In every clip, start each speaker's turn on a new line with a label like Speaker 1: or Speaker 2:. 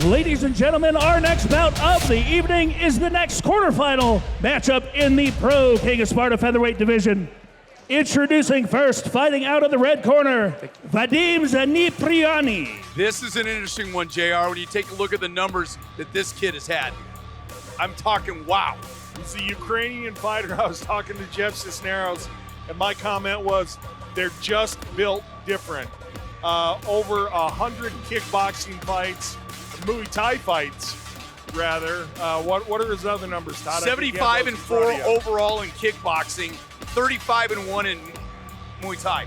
Speaker 1: Ladies and gentlemen, our next bout of the evening is the next quarterfinal matchup in the Pro KOS Sparta Featherweight division. Introducing first, fighting out of the red corner, Vadym Zadniprianyi.
Speaker 2: This is an interesting one, JR, when you take a look at the numbers that this kid has had. I'm talking wow.
Speaker 3: He's a Ukrainian fighter. I was talking to Jeff Cisneros, and my comment was, they're just built different. Over 100 kickboxing fights, Muay Thai fights, rather. What are his other numbers, Todd?
Speaker 2: 75-4 overall in kickboxing, 35-1 in Muay Thai.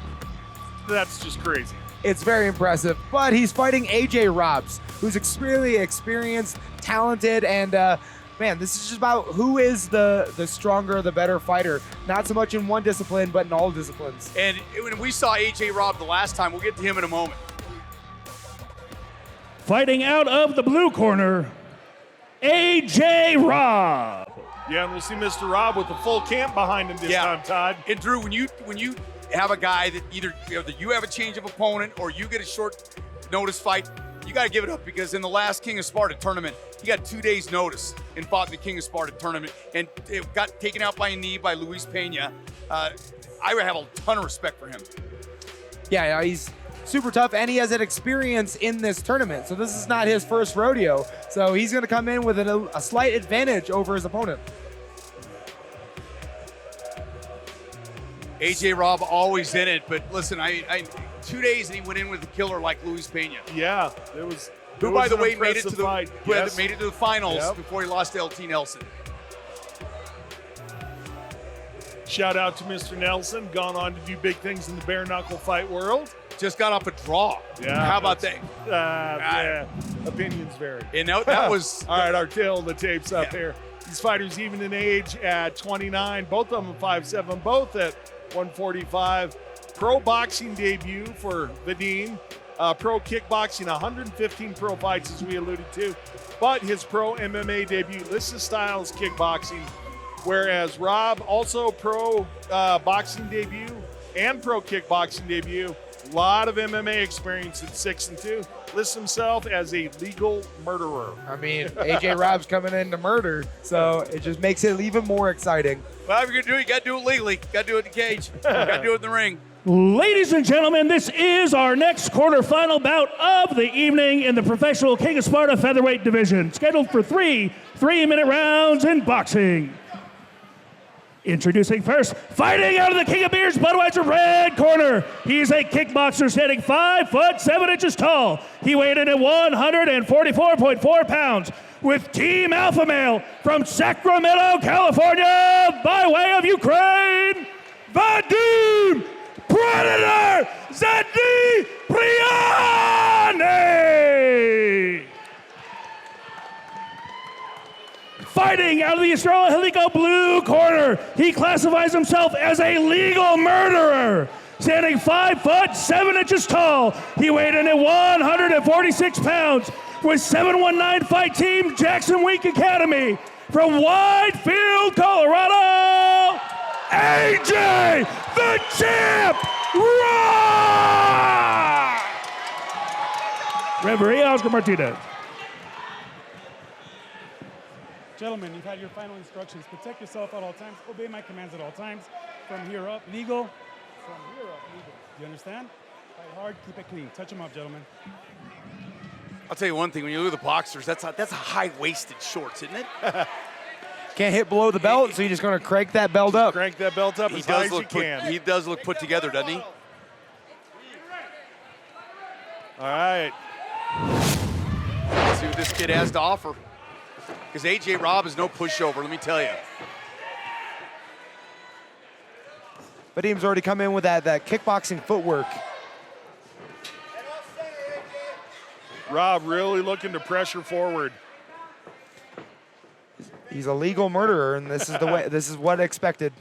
Speaker 3: That's just crazy.
Speaker 4: It's very impressive, but he's fighting AJ Robbs, who's extremely experienced, talented, and man, this is just about who is the stronger, the better fighter. Not so much in one discipline, but in all disciplines.
Speaker 2: And when we saw AJ Robb the last time, we'll get to him in a moment.
Speaker 1: Fighting out of the blue corner, AJ Robb.
Speaker 3: Yeah, and we'll see Mr. Robb with the full camp behind him this time, Todd.
Speaker 2: And Drew, when you have a guy that either you have a change of opponent or you get a short notice fight, you got to give it up, because in the last King of Sparta tournament, he got 2 days notice and fought in the King of Sparta tournament, and it got taken out by a knee by Luis Pena. I have a ton of respect for him.
Speaker 4: Yeah, he's super tough, and he has an experience in this tournament, so this is not his first rodeo. So he's going to come in with a slight advantage over his opponent.
Speaker 2: AJ Robb always in it, but listen, I 2 days and he went in with a killer like Luis Pena.
Speaker 3: Yeah, it was.
Speaker 2: Who, by the way, made it to the
Speaker 3: fight.
Speaker 2: made it to the finals before he lost to LT Nelson.
Speaker 3: Shout out to Mr. Nelson, gone on to do big things in the bare knuckle fight world.
Speaker 2: Just got off a draw.
Speaker 3: Yeah.
Speaker 2: How about that?
Speaker 3: Yeah, opinions vary.
Speaker 2: And that was
Speaker 3: all right. Our tail of the tape's up here. These fighters even in age at 29, both of them 5'7", both at 145. Pro boxing debut for Vadym. Pro kickboxing, 115 pro fights, as we alluded to. But his pro MMA debut, listed style is kickboxing. Whereas Robb, also pro boxing debut and pro kickboxing debut. A lot of MMA experience at 6'2". Lists himself as a legal murderer.
Speaker 4: I mean, AJ Robb's coming in to murder, so it just makes it even more exciting.
Speaker 2: Well, if you're gonna do it, you gotta do it legally. Gotta do it in the cage. Gotta do it in the ring.
Speaker 1: Ladies and gentlemen, this is our next quarterfinal bout of the evening in the professional KOS Sparta Featherweight division, scheduled for three 3-minute rounds in boxing. Introducing first, fighting out of the King of Beers, Budweiser red corner. He's a kickboxer standing 5'7" tall. He weighed in at 144.4 pounds. With Team Alpha Male from Sacramento, California, by way of Ukraine, Vadym Predator Zadniprianyi. Fighting out of the Australo-Helico blue corner, he classifies himself as a legal murderer. Standing 5'7" tall, he weighed in at 146 pounds. With 719 Fight Team Jackson Wink Academy from Whitefield, Colorado, AJ the Champ Robb! Referee Oscar Martinez.
Speaker 5: Gentlemen, you've had your final instructions. Protect yourself at all times. Obey my commands at all times. From here up, legal. From here up, legal. Do you understand? Fight hard, keep it clean. Touch them up, gentlemen.
Speaker 2: I'll tell you one thing, when you look at the boxers, that's a high-waisted shorts, isn't it?
Speaker 4: Can't hit below the belt, so you're just going to crank that belt up.
Speaker 3: Crank that belt up as high as you can.
Speaker 2: He does look put together, doesn't he?
Speaker 3: All right.
Speaker 2: Let's see what this kid has to offer. Because AJ Robb is no pushover, let me tell you.
Speaker 4: Vadym's already come in with that kickboxing footwork.
Speaker 3: Robb really looking to pressure forward.
Speaker 4: He's a legal murderer, and this is the way. This is what expected.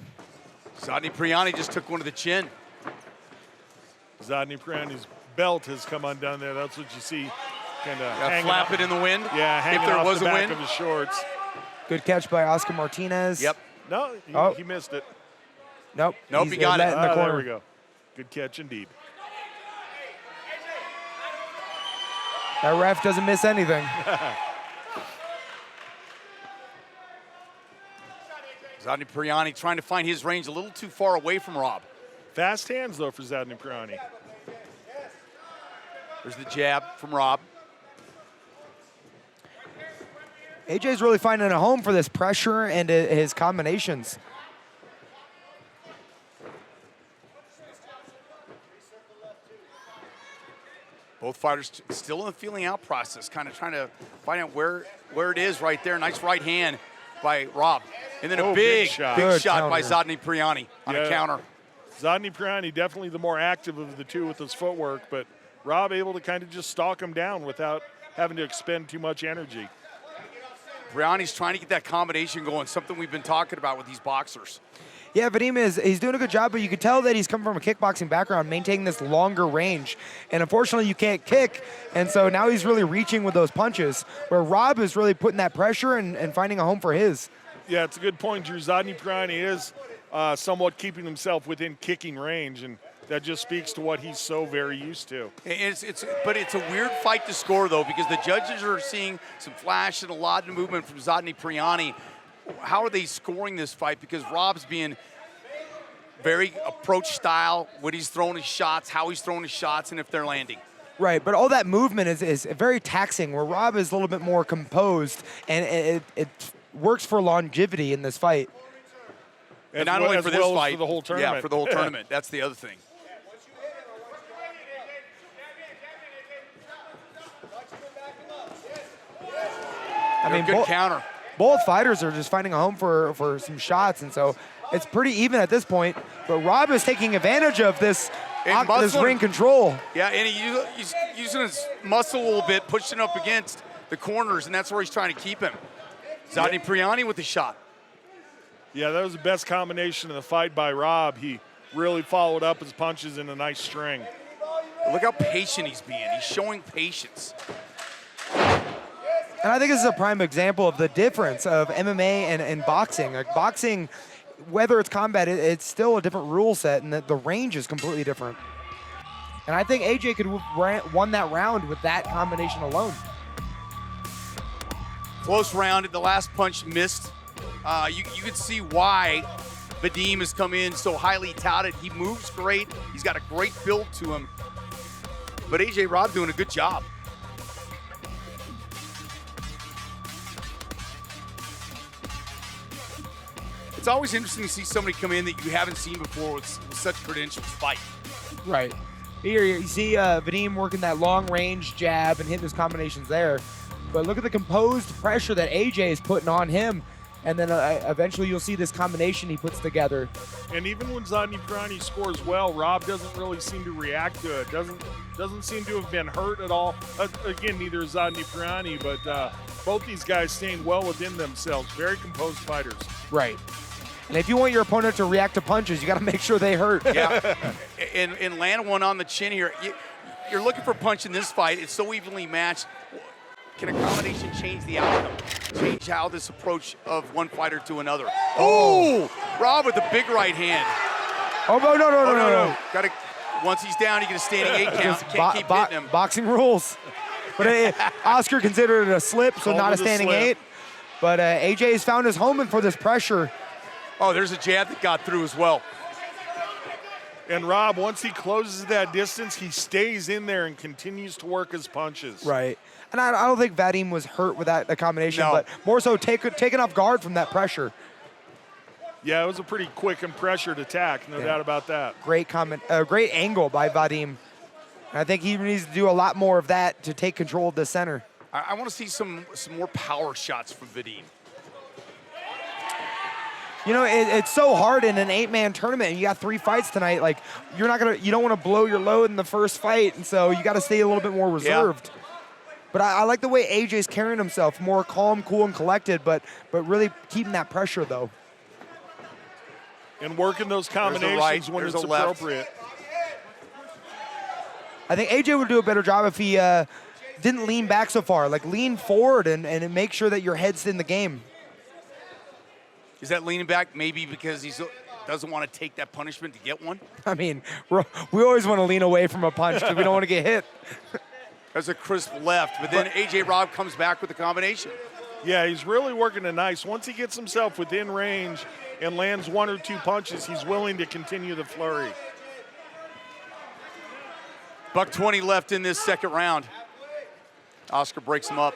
Speaker 2: Zadniprianyi just took one to the chin.
Speaker 3: Zadniprianyi's belt has come undone there. That's what you see. Kind of
Speaker 2: flap it in the wind.
Speaker 3: Yeah, hanging
Speaker 2: if there
Speaker 3: off
Speaker 2: was
Speaker 3: the
Speaker 2: a
Speaker 3: back
Speaker 2: wind
Speaker 3: of his shorts.
Speaker 4: Good catch by Oscar Martinez.
Speaker 2: Yep.
Speaker 3: No, he missed it.
Speaker 4: Nope.
Speaker 2: Nope, he got it.
Speaker 4: In the corner.
Speaker 3: There we go. Good catch indeed.
Speaker 4: That ref doesn't miss anything.
Speaker 2: Zadniprianyi trying to find his range a little too far away from Robb.
Speaker 3: Fast hands, though, for Zadniprianyi.
Speaker 2: There's the jab from Robb.
Speaker 4: AJ's really finding a home for this pressure and his combinations.
Speaker 2: Both fighters still in the feeling out process, kind of trying to find out where it is right there. Nice right hand by Robb. And then a big shot by Zadniprianyi on a counter.
Speaker 3: Zadniprianyi definitely the more active of the two with his footwork, but Robb able to kind of just stalk him down without having to expend too much energy.
Speaker 2: Prianyi's trying to get that combination going, something we've been talking about with these boxers.
Speaker 4: Yeah, Vadym he's doing a good job, but you can tell that he's come from a kickboxing background, maintaining this longer range. And unfortunately, you can't kick, and so now he's really reaching with those punches, where Robb is really putting that pressure and finding a home for his.
Speaker 3: Yeah, it's a good point, Drew. Zadniprianyi is somewhat keeping himself within kicking range, and that just speaks to what he's so very used to.
Speaker 2: But it's a weird fight to score, though, because the judges are seeing some flash and a lot of movement from Zadniprianyi. How are they scoring this fight? Because Robb's being very approach style, what he's throwing his shots, how he's throwing his shots, and if they're landing.
Speaker 4: Right, but all that movement is very taxing, where Robb is a little bit more composed, and it works for longevity in this fight.
Speaker 2: And not only for this fight,
Speaker 3: for the whole tournament.
Speaker 2: Yeah, for the whole tournament. That's the other thing.
Speaker 4: I mean,
Speaker 2: good counter.
Speaker 4: Both fighters are just finding a home for some shots, and so it's pretty even at this point. But Robb is taking advantage of this ring control.
Speaker 2: Yeah, and he's using his muscle a little bit, pushing up against the corners, and that's where he's trying to keep him. Zadniprianyi with the shot.
Speaker 3: Yeah, that was the best combination of the fight by Robb. He really followed up his punches in a nice string.
Speaker 2: Look how patient he's being. He's showing patience.
Speaker 4: And I think this is a prime example of the difference of MMA and boxing. Like boxing, whether it's combat, it's still a different rule set, and the range is completely different. And I think AJ could have won that round with that combination alone.
Speaker 2: Close round. The last punch missed. You can see why Vadym has come in so highly touted. He moves great. He's got a great build to him. But AJ Robb doing a good job. It's always interesting to see somebody come in that you haven't seen before with such credentials fight.
Speaker 4: Right. Here you see Vadym working that long range jab and hitting his combinations there. But look at the composed pressure that AJ is putting on him. And then eventually you'll see this combination he puts together.
Speaker 3: And even when Zadniprianyi scores well, Robb doesn't really seem to react to it. Doesn't seem to have been hurt at all. Again, neither is Zadniprianyi, but both these guys staying well within themselves. Very composed fighters.
Speaker 4: Right. And if you want your opponent to react to punches, you got to make sure they hurt.
Speaker 2: Yeah. and land one on the chin here. You're looking for a punch in this fight. It's so evenly matched. Can a combination change the outcome? Change how this approach of one fighter to another? Oh! Robb with a big right hand.
Speaker 4: Oh, no.
Speaker 2: Got once he's down, he gets a standing 8 count. Can't keep hitting him.
Speaker 4: Boxing rules. But Oscar considered it a slip, so not a standing 8. But AJ has found his home for this pressure.
Speaker 2: Oh, there's a jab that got through as well.
Speaker 3: And Robb, once he closes that distance, he stays in there and continues to work his punches.
Speaker 4: Right. And I don't think Vadym was hurt with that combination, but more so taken off guard from that pressure.
Speaker 3: Yeah, it was a pretty quick and pressured attack, no doubt about that.
Speaker 4: Great angle by Vadym. And I think he needs to do a lot more of that to take control of the center.
Speaker 2: I want to see some more power shots from Vadym.
Speaker 4: You know, it's so hard in an 8-man tournament, and you got 3 fights tonight. Like, you don't want to blow your load in the first fight, and so you got to stay a little bit more reserved. Yeah. But I like the way AJ's carrying himself, more calm, cool, and collected, but really keeping that pressure, though.
Speaker 3: And working those combinations when it's appropriate.
Speaker 4: I think AJ would do a better job if he didn't lean back so far. Like, lean forward and make sure that your head's in the game.
Speaker 2: Is that leaning back maybe because he doesn't want to take that punishment to get one?
Speaker 4: I mean, we always want to lean away from a punch because we don't want to get hit.
Speaker 2: That's a crisp left, but then A.J. Robb comes back with the combination.
Speaker 3: Yeah, he's really working it nice. Once he gets himself within range and lands 1 or 2 punches, he's willing to continue the flurry.
Speaker 2: $1:20 left in this second round. Oscar breaks him up.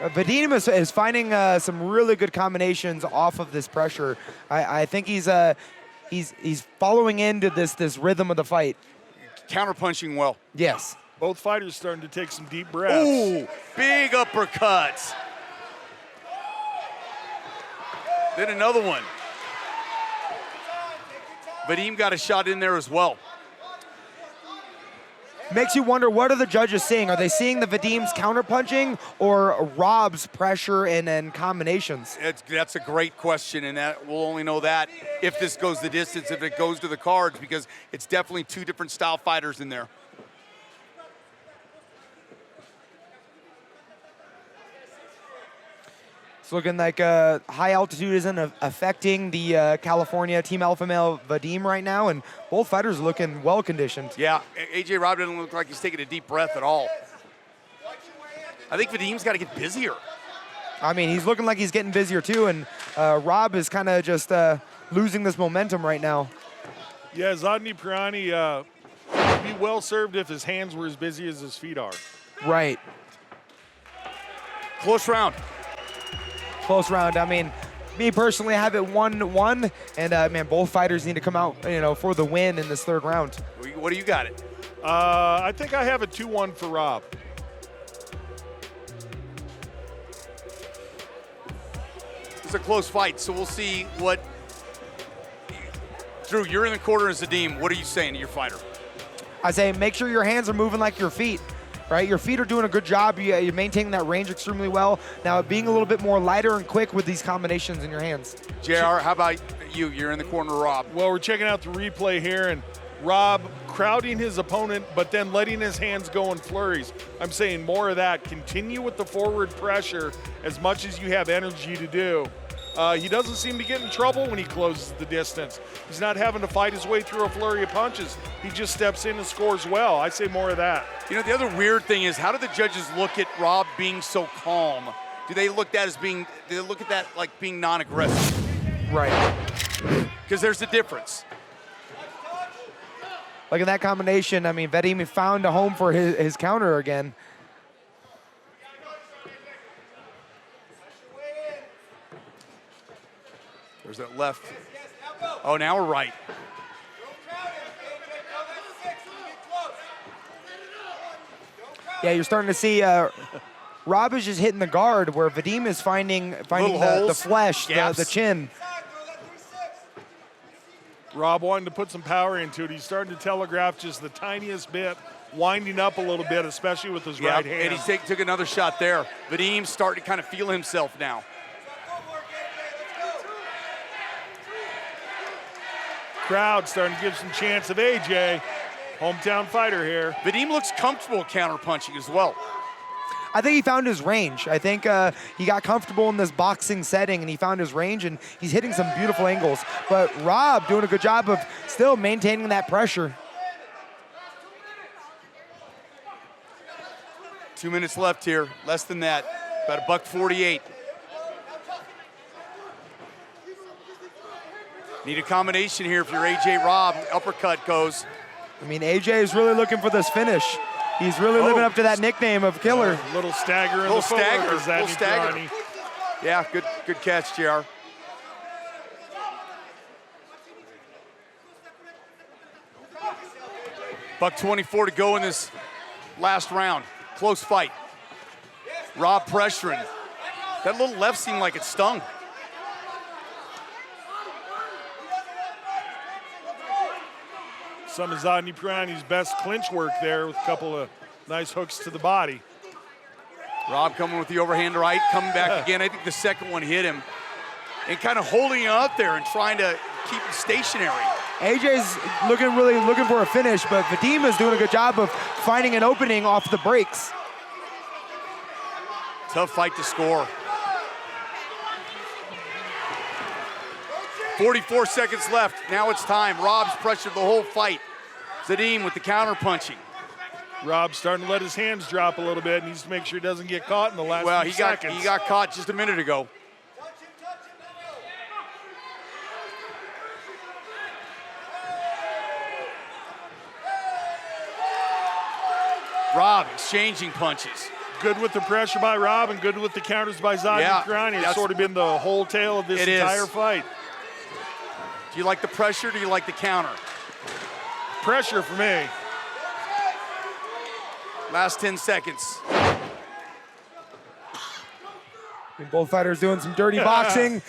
Speaker 4: Vadym is finding some really good combinations off of this pressure. I think he's following into this rhythm of the fight.
Speaker 2: Counterpunching well.
Speaker 4: Yes.
Speaker 3: Both fighters starting to take some deep breaths.
Speaker 2: Ooh, big uppercuts. Then another one. Vadym got a shot in there as well.
Speaker 4: Makes you wonder, what are the judges seeing? Are they seeing the Vadym's counterpunching or Robb's pressure and combinations?
Speaker 2: That's a great question, and that we'll only know that if this goes the distance, if it goes to the cards, because it's definitely 2 different style fighters in there.
Speaker 4: It's looking like high altitude isn't affecting the California Team Alpha Male Vadym right now, and both fighters looking well conditioned.
Speaker 2: Yeah, A.J. Robb doesn't look like he's taking a deep breath at all. I think Vadym's got to get busier.
Speaker 4: I mean, he's looking like he's getting busier too, and Robb is kind of just losing this momentum right now.
Speaker 3: Yeah, Zadniprianyi would be well served if his hands were as busy as his feet are.
Speaker 4: Right.
Speaker 2: Close round.
Speaker 4: Close round. I mean, me personally, I have it 1-1, and man, both fighters need to come out, for the win in this third round.
Speaker 2: What do you got it?
Speaker 3: I think I have a 2-1 for Robb.
Speaker 2: It's a close fight, so we'll see what. Drew, you're in the corner as Zadym. What are you saying to your fighter?
Speaker 4: I say make sure your hands are moving like your feet. Right, your feet are doing a good job. You're maintaining that range extremely well. Now, being a little bit more lighter and quick with these combinations in your hands.
Speaker 2: JR, how about you? You're in the corner, Robb.
Speaker 3: Well, we're checking out the replay here, and Robb crowding his opponent, but then letting his hands go in flurries. I'm saying more of that. Continue with the forward pressure as much as you have energy to do. He doesn't seem to get in trouble when he closes the distance. He's not having to fight his way through a flurry of punches. He just steps in and scores well. I say more of that.
Speaker 2: You know, the other weird thing is, how do the judges look at Robb being so calm? Do they look at that like being non-aggressive?
Speaker 4: Right.
Speaker 2: Because there's a difference.
Speaker 4: Like in that combination, I mean, Vadym found a home for his counter again.
Speaker 2: There's that left. Oh, now we're right.
Speaker 4: Yeah, you're starting to see Robb is just hitting the guard where Vadym is finding the flesh, the chin.
Speaker 3: Robb wanting to put some power into it. He's starting to telegraph just the tiniest bit, winding up a little bit, especially with his right hand.
Speaker 2: And he took another shot there. Vadym's starting to kind of feel himself now.
Speaker 3: Crowd starting to give some chance of AJ. Hometown fighter here.
Speaker 2: Vadym looks comfortable counterpunching as well.
Speaker 4: I think he found his range. I think he got comfortable in this boxing setting and he found his range and he's hitting some beautiful angles. But Robb doing a good job of still maintaining that pressure.
Speaker 2: 2 minutes left here, less than that, about $1:48. Need a combination here if you're A.J. Robb. Uppercut goes.
Speaker 4: I mean, AJ is really looking for this finish. He's really living up to that nickname of killer.
Speaker 3: Little stagger in the footwork.
Speaker 2: Little stagger. Yeah, good catch, JR. $1:24 to go in this last round. Close fight. Robb pressuring. That little left seemed like it stung.
Speaker 3: Some of Zadniprianyi's best clinch work there with a couple of nice hooks to the body.
Speaker 2: Robb coming with the overhand right, coming back again. I think the second one hit him. And kind of holding him out there and trying to keep him stationary.
Speaker 4: AJ's really looking for a finish, but Vadym is doing a good job of finding an opening off the breaks.
Speaker 2: Tough fight to score. 44 seconds left. Now it's time. Robb's pressured the whole fight. Zadym with the counter punching.
Speaker 3: Robb's starting to let his hands drop a little bit. Needs to make sure he doesn't get caught in the last
Speaker 2: Well,
Speaker 3: few
Speaker 2: he
Speaker 3: seconds.
Speaker 2: got caught just a minute ago. Robb exchanging punches.
Speaker 3: Good with the pressure by Robb and good with the counters by Zadniprianyi. It's sort of been the whole tale of this entire fight.
Speaker 2: Do you like the pressure or do you like the counter?
Speaker 3: Pressure for me.
Speaker 2: Last 10 seconds.
Speaker 4: Both fighters doing some dirty boxing.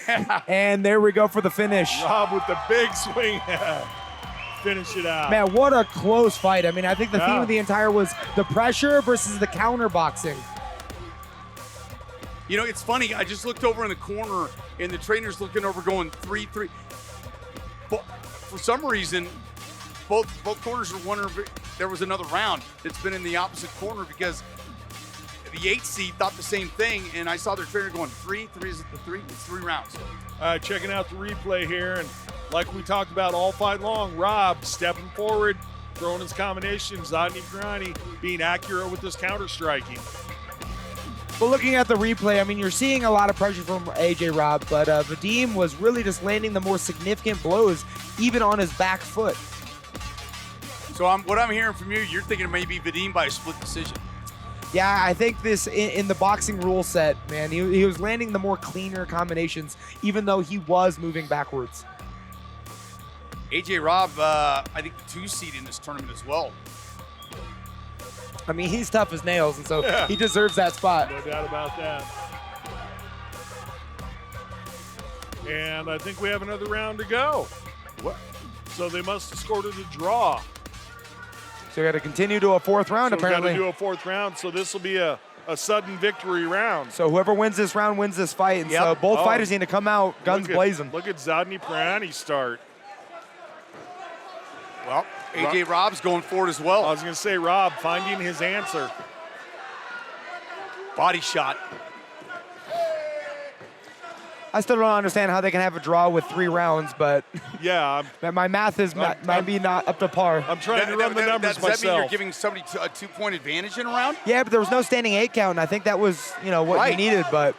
Speaker 4: And there we go for the finish.
Speaker 3: Robb with the big swing. Finish it out.
Speaker 4: Man, what a close fight. I mean, I think the theme of the entire was the pressure versus the counter boxing.
Speaker 2: You know, it's funny. I just looked over in the corner, and the trainer's looking over going 3-3. But for some reason, both corners are wondering if there was another round that's been in the opposite corner because the 8 seed thought the same thing, and I saw their trainer going 3-3. Is it the 3? It's 3 rounds.
Speaker 3: Checking out the replay here, and like we talked about all fight long, Robb stepping forward, throwing his combinations, Zadniprianyi being accurate with his counter striking.
Speaker 4: But looking at the replay, I mean, you're seeing a lot of pressure from AJ Robb, but Vadym was really just landing the more significant blows, even on his back foot.
Speaker 2: So what I'm hearing from you, you're thinking it may be Vadym by a split decision.
Speaker 4: Yeah, I think this in the boxing rule set, man, he was landing the more cleaner combinations, even though he was moving backwards.
Speaker 2: AJ Robb, I think the 2 seed in this tournament as well.
Speaker 4: I mean, he's tough as nails, and so he deserves that spot.
Speaker 3: No doubt about that. And I think we have another round to go. What? So they must have scored it a draw.
Speaker 4: So we got to continue to a 4th round,
Speaker 3: So
Speaker 4: apparently.
Speaker 3: we got to do a 4th round, so this will be a sudden victory round.
Speaker 4: So whoever wins this round wins this fight, and so both fighters need to come out guns blazing.
Speaker 3: Look at Zadniprianyi start.
Speaker 2: Well, AJ Robb's going for it as well.
Speaker 3: I was going to say, Robb finding his answer.
Speaker 2: Body shot.
Speaker 4: I still don't understand how they can have a draw with 3 rounds, but
Speaker 3: yeah,
Speaker 4: my math is might be not up to par.
Speaker 3: I'm trying to run the numbers myself.
Speaker 2: Does that mean you're giving somebody a 2-point advantage in a round?
Speaker 4: Yeah, but there was no standing 8 count, and I think that was, what you needed, but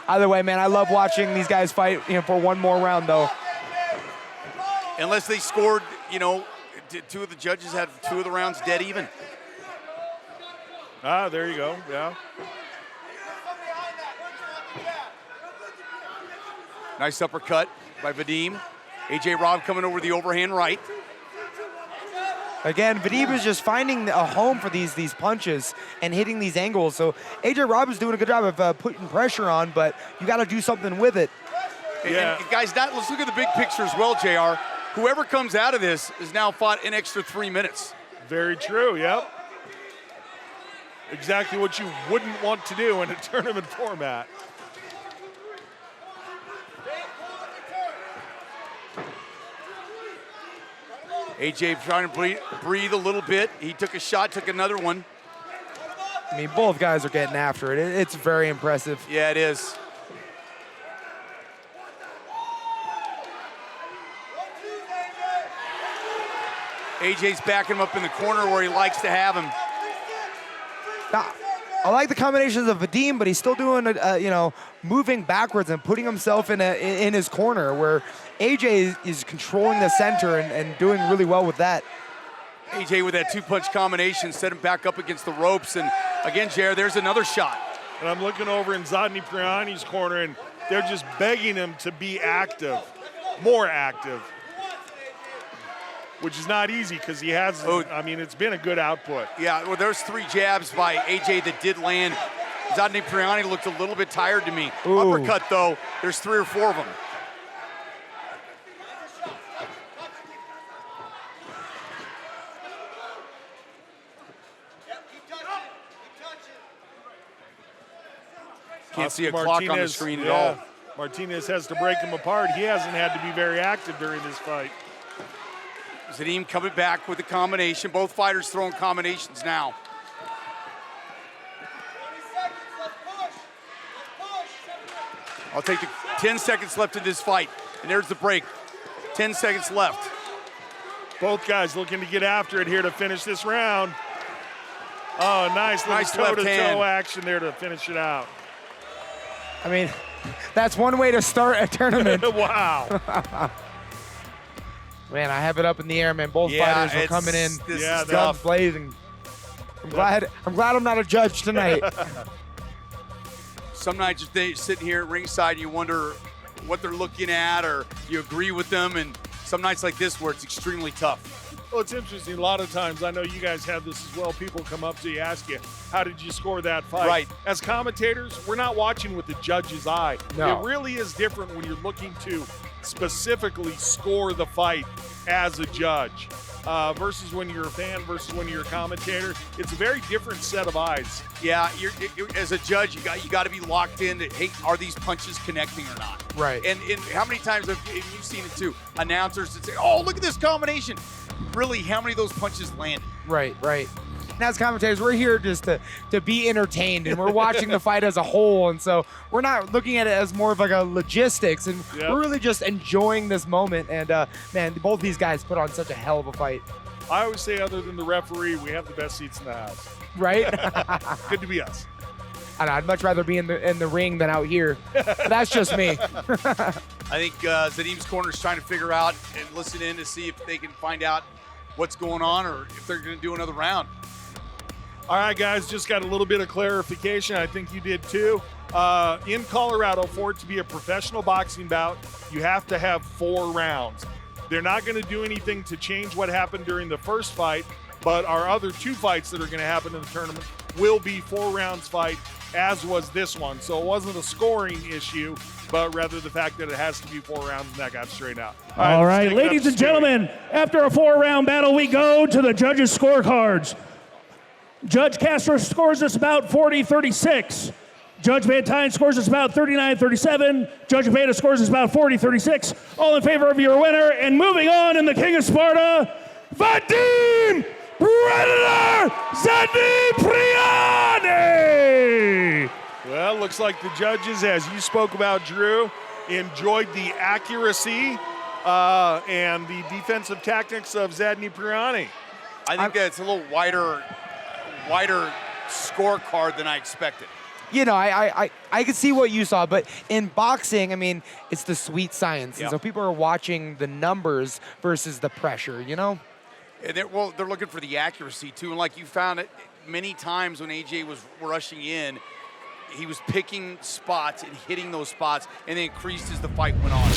Speaker 4: either way, man, I love watching these guys fight, for one more round, though.
Speaker 2: Unless they scored, 2 of the judges had 2 of the rounds dead even.
Speaker 3: There you go, yeah.
Speaker 2: Nice uppercut by Vadym. AJ Robb coming over the overhand right.
Speaker 4: Again, Vadym is just finding a home for these punches and hitting these angles. So AJ Robb is doing a good job of putting pressure on, but you got to do something with it.
Speaker 2: Yeah. And guys, let's look at the big picture as well, JR. Whoever comes out of this has now fought an extra 3 minutes.
Speaker 3: Very true, yep. Exactly what you wouldn't want to do in a tournament format.
Speaker 2: AJ trying to breathe a little bit. He took a shot, took another one.
Speaker 4: I mean, both guys are getting after it. It's very impressive.
Speaker 2: Yeah, it is. AJ's backing him up in the corner where he likes to have him.
Speaker 4: Now, I like the combinations of Vadym, but he's still doing, moving backwards and putting himself in his corner, where AJ is controlling the center and doing really well with that.
Speaker 2: AJ with that 2-punch combination set him back up against the ropes, and again, Jared, there's another shot.
Speaker 3: And I'm looking over in Zadniprianyi's corner, and they're just begging him to be active, more active, which is not easy because he has, it's been a good output.
Speaker 2: Yeah, well, there's 3 jabs by AJ that did land. Zadniprianyi looked a little bit tired to me.
Speaker 4: Ooh.
Speaker 2: Uppercut, though, there's 3 or 4 of them. Can't see a clock on the screen at all.
Speaker 3: Martinez has to break him apart. He hasn't had to be very active during this fight.
Speaker 2: Zadym coming back with the combination. Both fighters throwing combinations now. I'll take the 10 seconds left in this fight. And there's the break. 10 seconds left.
Speaker 3: Both guys looking to get after it here to finish this round. Oh, nice
Speaker 2: Nice
Speaker 3: toe-to-toe
Speaker 2: left hand.
Speaker 3: action there to finish it out.
Speaker 4: I mean, that's one way to start a tournament.
Speaker 3: Wow.
Speaker 4: Man, I have it up in the air, man. Both
Speaker 2: Yeah,
Speaker 4: fighters are
Speaker 2: it's-
Speaker 4: coming in.
Speaker 2: this
Speaker 3: Yeah,
Speaker 2: is
Speaker 3: they're
Speaker 4: Guns
Speaker 2: tough.
Speaker 4: blazing. I'm glad I'm not a judge tonight.
Speaker 2: Some nights they sitting here at ringside, you wonder what they're looking at, or you agree with them. And some nights like this where it's extremely tough.
Speaker 3: Well, it's interesting. A lot of times, I know you guys have this as well. People come up to you, ask you, how did you score that fight?
Speaker 2: Right.
Speaker 3: As commentators, we're not watching with the judge's eye.
Speaker 4: No.
Speaker 3: It really is different when you're looking to specifically score the fight as a judge versus when you're a fan versus when you're a commentator. It's a very different set of eyes.
Speaker 2: Yeah, as a judge, you got to be locked in to, hey, are these punches connecting or not?
Speaker 4: Right.
Speaker 2: And how many times have you seen it too? Announcers that say, oh, look at this combination. Really, how many of those punches landed?
Speaker 4: Right. And as commentators, we're here just to be entertained, and we're watching the fight as a whole, and so we're not looking at it as more of like a logistics, and
Speaker 3: Yep.
Speaker 4: we're really just enjoying this moment. And man, both these guys put on such a hell of a fight,
Speaker 3: I always say, other than the referee, we have the best seats in the house.
Speaker 4: right?
Speaker 3: Good to be us.
Speaker 4: I don't know, I'd much rather be in the ring than out here. But that's just me.
Speaker 2: I think Zadym's corner is trying to figure out and listen in to see if they can find out what's going on or if they're going to do another round.
Speaker 3: All right, guys, just got a little bit of clarification. I think you did too. In Colorado, for it to be a professional boxing bout, you have to have 4 rounds. They're not going to do anything to change what happened during the first fight, but our other 2 fights that are going to happen in the tournament will be 4 rounds fight, as was this one. So it wasn't a scoring issue, but rather the fact that it has to be 4 rounds, and that got straightened out.
Speaker 1: All
Speaker 3: let's
Speaker 1: right,
Speaker 3: take it up
Speaker 1: ladies
Speaker 3: to
Speaker 1: and
Speaker 3: Stewie.
Speaker 1: gentlemen, after a 4-round battle, we go to the judges' scorecards. Judge Castro scores us about 40-36. Judge Van Tine scores us about 39-37. Judge Beta scores us about 40-36. All in favor of your winner. And moving on in the King of Sparta, Vadym Zadniprianyi!
Speaker 3: Well, looks like the judges, as you spoke about, Drew, enjoyed the accuracy and the defensive tactics of Zadniprianyi.
Speaker 2: I think that's a little wider scorecard than I expected.
Speaker 4: You know, I can see what you saw, but in boxing, I mean, it's the sweet science.
Speaker 2: Yeah.
Speaker 4: And so people are watching the numbers versus the pressure, you know?
Speaker 2: And they're looking for the accuracy too. And like you found it many times when AJ was rushing in, he was picking spots and hitting those spots, and they increased as the fight went on.